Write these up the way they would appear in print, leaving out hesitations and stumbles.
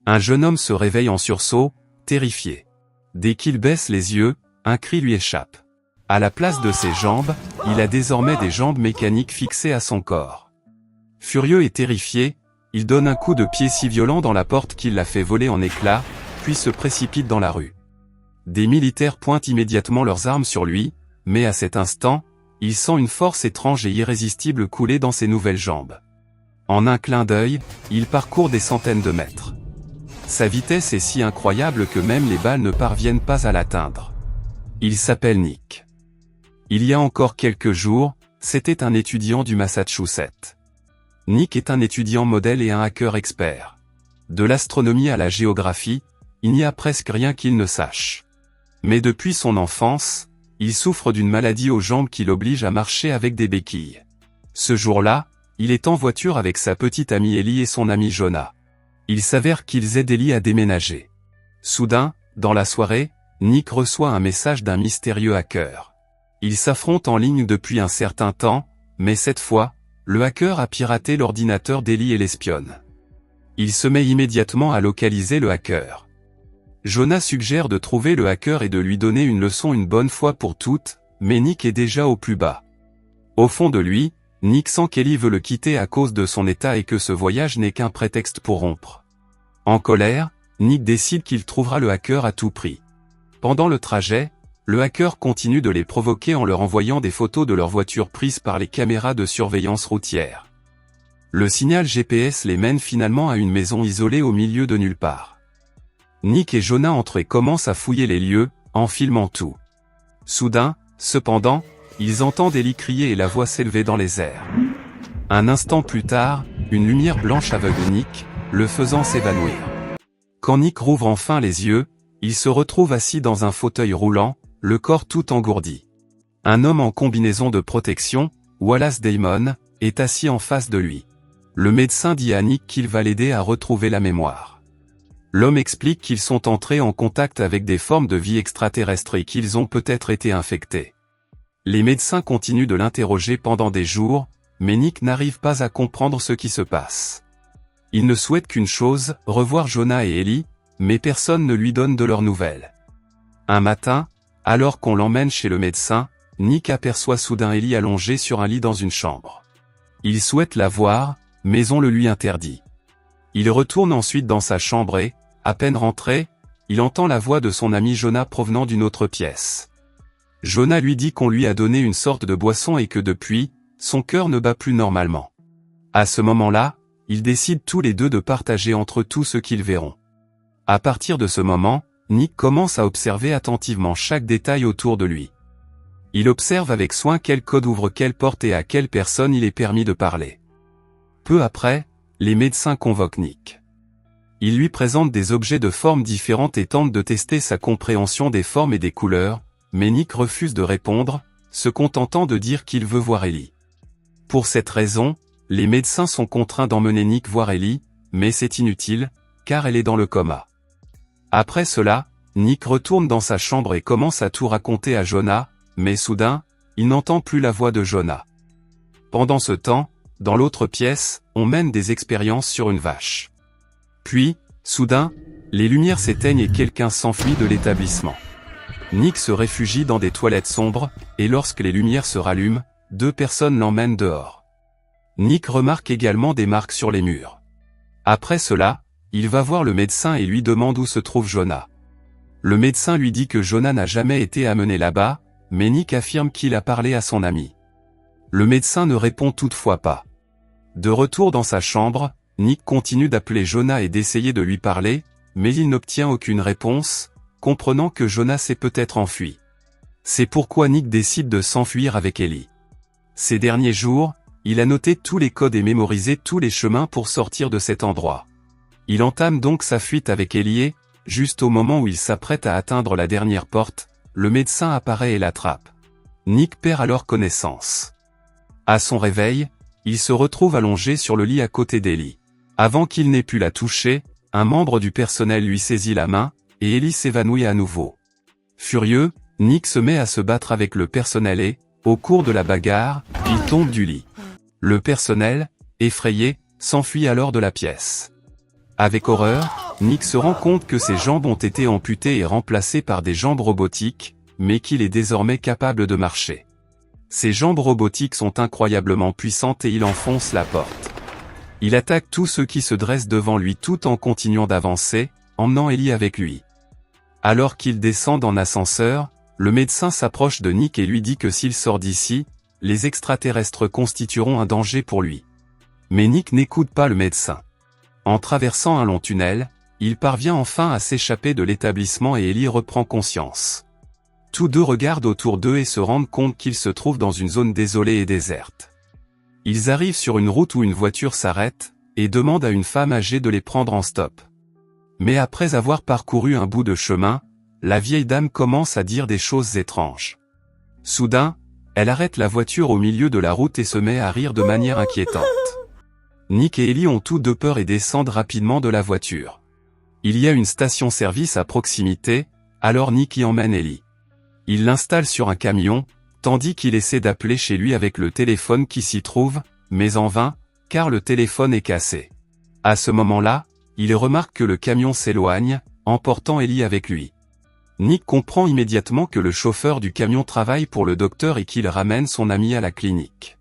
Un jeune homme se réveille en sursaut, terrifié. Dès qu'il baisse les yeux, un cri lui échappe. À la place de ses jambes, il a désormais des jambes mécaniques fixées à son corps. Furieux et terrifié, il donne un coup de pied si violent dans la porte qu'il la fait voler en éclats, puis se précipite dans la rue. Des militaires pointent immédiatement leurs armes sur lui, mais à cet instant, il sent une force étrange et irrésistible couler dans ses nouvelles jambes. En un clin d'œil, il parcourt des centaines de mètres. Sa vitesse est si incroyable que même les balles ne parviennent pas à l'atteindre. Il s'appelle Nick. Il y a encore quelques jours, c'était un étudiant du Massachusetts. Nick est un étudiant modèle et un hacker expert. De l'astronomie à la géographie, il n'y a presque rien qu'il ne sache. Mais depuis son enfance, il souffre d'une maladie aux jambes qui l'oblige à marcher avec des béquilles. Ce jour-là, il est en voiture avec sa petite amie Ellie et son ami Jonah. Il s'avère qu'ils aident Ellie à déménager. Soudain, dans la soirée, Nick reçoit un message d'un mystérieux hacker. Ils s'affrontent en ligne depuis un certain temps, mais cette fois, le hacker a piraté l'ordinateur d'Ellie et l'espionne. Il se met immédiatement à localiser le hacker. Jonah suggère de trouver le hacker et de lui donner une leçon une bonne fois pour toutes, mais Nick est déjà au plus bas. Au fond de lui, Nick sent qu'Ellie veut le quitter à cause de son état et que ce voyage n'est qu'un prétexte pour rompre. En colère, Nick décide qu'il trouvera le hacker à tout prix. Pendant le trajet, le hacker continue de les provoquer en leur envoyant des photos de leur voiture prises par les caméras de surveillance routière. Le signal GPS les mène finalement à une maison isolée au milieu de nulle part. Nick et Jonah entrent et commencent à fouiller les lieux, en filmant tout. Soudain, cependant, ils entendent Ellie crier et la voix s'élever dans les airs. Un instant plus tard, une lumière blanche aveugle Nick, le faisant s'évanouir. Quand Nick rouvre enfin les yeux, il se retrouve assis dans un fauteuil roulant, le corps tout engourdi. Un homme en combinaison de protection, Wallace Damon, est assis en face de lui. Le médecin dit à Nick qu'il va l'aider à retrouver la mémoire. L'homme explique qu'ils sont entrés en contact avec des formes de vie extraterrestres et qu'ils ont peut-être été infectés. Les médecins continuent de l'interroger pendant des jours, mais Nick n'arrive pas à comprendre ce qui se passe. Il ne souhaite qu'une chose, revoir Jonah et Ellie, mais personne ne lui donne de leurs nouvelles. Un matin, alors qu'on l'emmène chez le médecin, Nick aperçoit soudain Ellie allongée sur un lit dans une chambre. Il souhaite la voir, mais on le lui interdit. Il retourne ensuite dans sa chambre et, à peine rentré, il entend la voix de son ami Jonah provenant d'une autre pièce. Jonah lui dit qu'on lui a donné une sorte de boisson et que depuis, son cœur ne bat plus normalement. À ce moment-là, ils décident tous les deux de partager entre eux tout ce qu'ils verront. À partir de ce moment, Nick commence à observer attentivement chaque détail autour de lui. Il observe avec soin quel code ouvre quelle porte et à quelle personne il est permis de parler. Peu après, les médecins convoquent Nick. Ils lui présentent des objets de formes différentes et tentent de tester sa compréhension des formes et des couleurs, mais Nick refuse de répondre, se contentant de dire qu'il veut voir Ellie. Pour cette raison, les médecins sont contraints d'emmener Nick voir Ellie, mais c'est inutile, car elle est dans le coma. Après cela, Nick retourne dans sa chambre et commence à tout raconter à Jonah, mais soudain, il n'entend plus la voix de Jonah. Pendant ce temps, dans l'autre pièce, on mène des expériences sur une vache. Puis, soudain, les lumières s'éteignent et quelqu'un s'enfuit de l'établissement. Nick se réfugie dans des toilettes sombres, et lorsque les lumières se rallument, 2 personnes l'emmènent dehors. Nick remarque également des marques sur les murs. Après cela, il va voir le médecin et lui demande où se trouve Jonah. Le médecin lui dit que Jonah n'a jamais été amené là-bas, mais Nick affirme qu'il a parlé à son ami. Le médecin ne répond toutefois pas. De retour dans sa chambre, Nick continue d'appeler Jonah et d'essayer de lui parler, mais il n'obtient aucune réponse, comprenant que Jonah s'est peut-être enfui. C'est pourquoi Nick décide de s'enfuir avec Ellie. Ces derniers jours, il a noté tous les codes et mémorisé tous les chemins pour sortir de cet endroit. Il entame donc sa fuite avec Ellie et, juste au moment où il s'apprête à atteindre la dernière porte, le médecin apparaît et l'attrape. Nick perd alors connaissance. À son réveil, il se retrouve allongé sur le lit à côté d'Ellie. Avant qu'il n'ait pu la toucher, un membre du personnel lui saisit la main, et Ellie s'évanouit à nouveau. Furieux, Nick se met à se battre avec le personnel et, au cours de la bagarre, il tombe du lit. Le personnel, effrayé, s'enfuit alors de la pièce. Avec horreur, Nick se rend compte que ses jambes ont été amputées et remplacées par des jambes robotiques, mais qu'il est désormais capable de marcher. Ses jambes robotiques sont incroyablement puissantes et il enfonce la porte. Il attaque tous ceux qui se dressent devant lui tout en continuant d'avancer, emmenant Ellie avec lui. Alors qu'ils descendent en ascenseur, le médecin s'approche de Nick et lui dit que s'il sort d'ici, les extraterrestres constitueront un danger pour lui. Mais Nick n'écoute pas le médecin. En traversant un long tunnel, il parvient enfin à s'échapper de l'établissement et Ellie reprend conscience. Tous deux regardent autour d'eux et se rendent compte qu'ils se trouvent dans une zone désolée et déserte. Ils arrivent sur une route où une voiture s'arrête, et demandent à une femme âgée de les prendre en stop. Mais après avoir parcouru un bout de chemin, la vieille dame commence à dire des choses étranges. Soudain, elle arrête la voiture au milieu de la route et se met à rire de manière inquiétante. Nick et Ellie ont tous deux peur et descendent rapidement de la voiture. Il y a une station-service à proximité, alors Nick y emmène Ellie. Il l'installe sur un camion, tandis qu'il essaie d'appeler chez lui avec le téléphone qui s'y trouve, mais en vain, car le téléphone est cassé. À ce moment-là, il remarque que le camion s'éloigne, emportant Ellie avec lui. Nick comprend immédiatement que le chauffeur du camion travaille pour le docteur et qu'il ramène son ami à la clinique.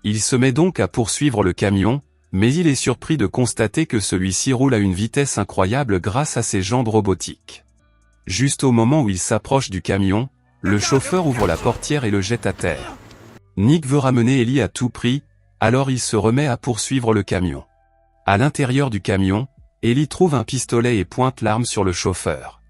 Il se met donc à poursuivre le camion, mais il est surpris de constater que celui-ci roule à une vitesse incroyable grâce à ses jambes robotiques. Juste au moment où il s'approche du camion, le chauffeur ouvre la portière et le jette à terre. Nick veut ramener Ellie à tout prix, alors il se remet à poursuivre le camion. À l'intérieur du camion, Ellie trouve un pistolet et pointe l'arme sur le chauffeur.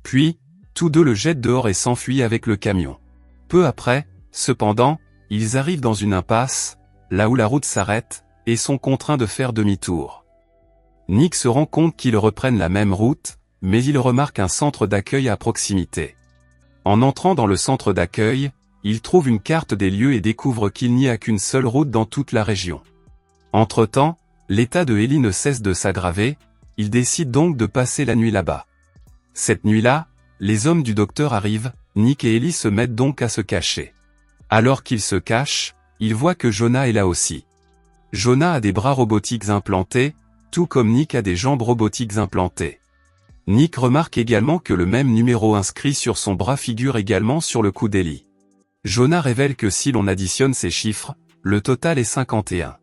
Puis, tous deux le jettent dehors et s'enfuient avec le camion. Peu après, cependant, ils arrivent dans une impasse, là où la route s'arrête, et sont contraints de faire demi-tour. Nick se rend compte qu'ils reprennent la même route, mais il remarque un centre d'accueil à proximité. En entrant dans le centre d'accueil, il trouve une carte des lieux et découvre qu'il n'y a qu'une seule route dans toute la région. Entre-temps, l'état de Ellie ne cesse de s'aggraver, il décide donc de passer la nuit là-bas. Cette nuit-là, les hommes du docteur arrivent, Nick et Ellie se mettent donc à se cacher. Alors qu'ils se cachent, ils voient que Jonah est là aussi. Jonah a des bras robotiques implantés, tout comme Nick a des jambes robotiques implantées. Nick remarque également que le même numéro inscrit sur son bras figure également sur le cou d'Ellie. Jonah révèle que si l'on additionne ces chiffres, le total est 51.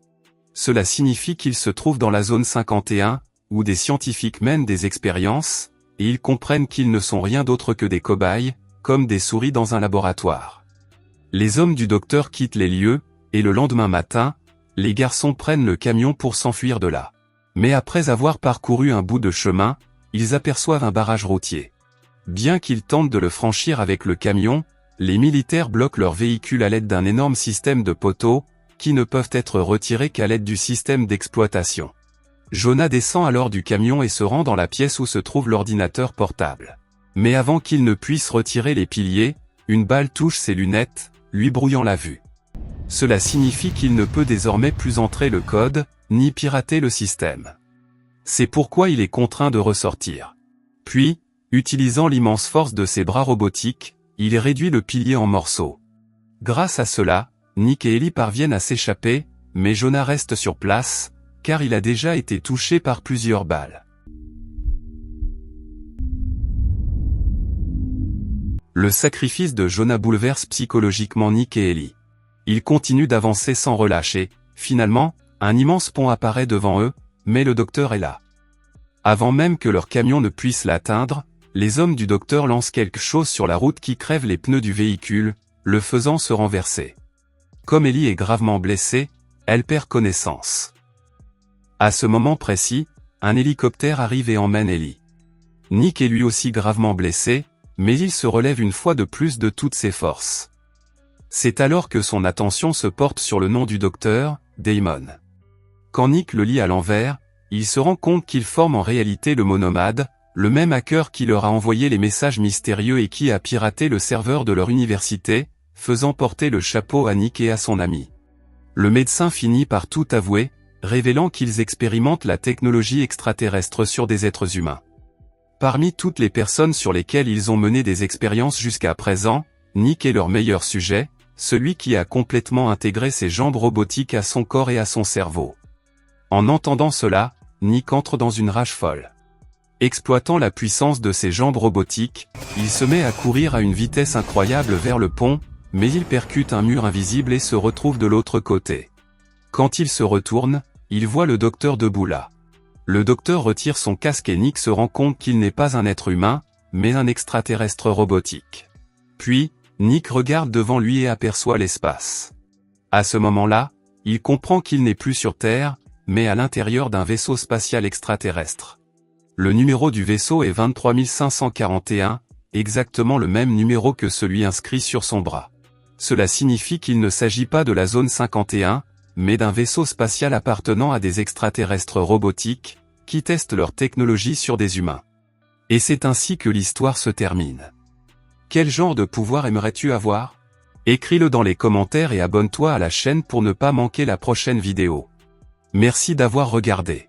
Cela signifie qu'il se trouve dans la zone 51, où des scientifiques mènent des expériences, et ils comprennent qu'ils ne sont rien d'autre que des cobayes, comme des souris dans un laboratoire. Les hommes du docteur quittent les lieux, et le lendemain matin, les garçons prennent le camion pour s'enfuir de là. Mais après avoir parcouru un bout de chemin, ils aperçoivent un barrage routier. Bien qu'ils tentent de le franchir avec le camion, les militaires bloquent leur véhicule à l'aide d'un énorme système de poteaux, qui ne peuvent être retirés qu'à l'aide du système d'exploitation. Jonah descend alors du camion et se rend dans la pièce où se trouve l'ordinateur portable. Mais avant qu'il ne puisse retirer les piliers, une balle touche ses lunettes, lui brouillant la vue. Cela signifie qu'il ne peut désormais plus entrer le code, ni pirater le système. C'est pourquoi il est contraint de ressortir. Puis, utilisant l'immense force de ses bras robotiques, il réduit le pilier en morceaux. Grâce à cela, Nick et Ellie parviennent à s'échapper, mais Jonah reste sur place, car il a déjà été touché par plusieurs balles. Le sacrifice de Jonah bouleverse psychologiquement Nick et Ellie. Ils continuent d'avancer sans relâcher, finalement, un immense pont apparaît devant eux, mais le docteur est là. Avant même que leur camion ne puisse l'atteindre, les hommes du docteur lancent quelque chose sur la route qui crève les pneus du véhicule, le faisant se renverser. Comme Ellie est gravement blessée, elle perd connaissance. À ce moment précis, un hélicoptère arrive et emmène Ellie. Nick est lui aussi gravement blessé, mais il se relève une fois de plus de toutes ses forces. C'est alors que son attention se porte sur le nom du docteur, Damon. Quand Nick le lit à l'envers, il se rend compte qu'il forme en réalité le monomade, le même hacker qui leur a envoyé les messages mystérieux et qui a piraté le serveur de leur université, faisant porter le chapeau à Nick et à son ami. Le médecin finit par tout avouer, révélant qu'ils expérimentent la technologie extraterrestre sur des êtres humains. Parmi toutes les personnes sur lesquelles ils ont mené des expériences jusqu'à présent, Nick est leur meilleur sujet, celui qui a complètement intégré ses jambes robotiques à son corps et à son cerveau. En entendant cela, Nick entre dans une rage folle. Exploitant la puissance de ses jambes robotiques, il se met à courir à une vitesse incroyable vers le pont, mais il percute un mur invisible et se retrouve de l'autre côté. Quand il se retourne, il voit le docteur debout là. Le docteur retire son casque et Nick se rend compte qu'il n'est pas un être humain, mais un extraterrestre robotique. Puis, Nick regarde devant lui et aperçoit l'espace. À ce moment-là, il comprend qu'il n'est plus sur Terre, mais à l'intérieur d'un vaisseau spatial extraterrestre. Le numéro du vaisseau est 23 541, exactement le même numéro que celui inscrit sur son bras. Cela signifie qu'il ne s'agit pas de la zone 51, mais d'un vaisseau spatial appartenant à des extraterrestres robotiques, qui testent leur technologie sur des humains. Et c'est ainsi que l'histoire se termine. Quel genre de pouvoir aimerais-tu avoir? Écris-le dans les commentaires et abonne-toi à la chaîne pour ne pas manquer la prochaine vidéo. Merci d'avoir regardé.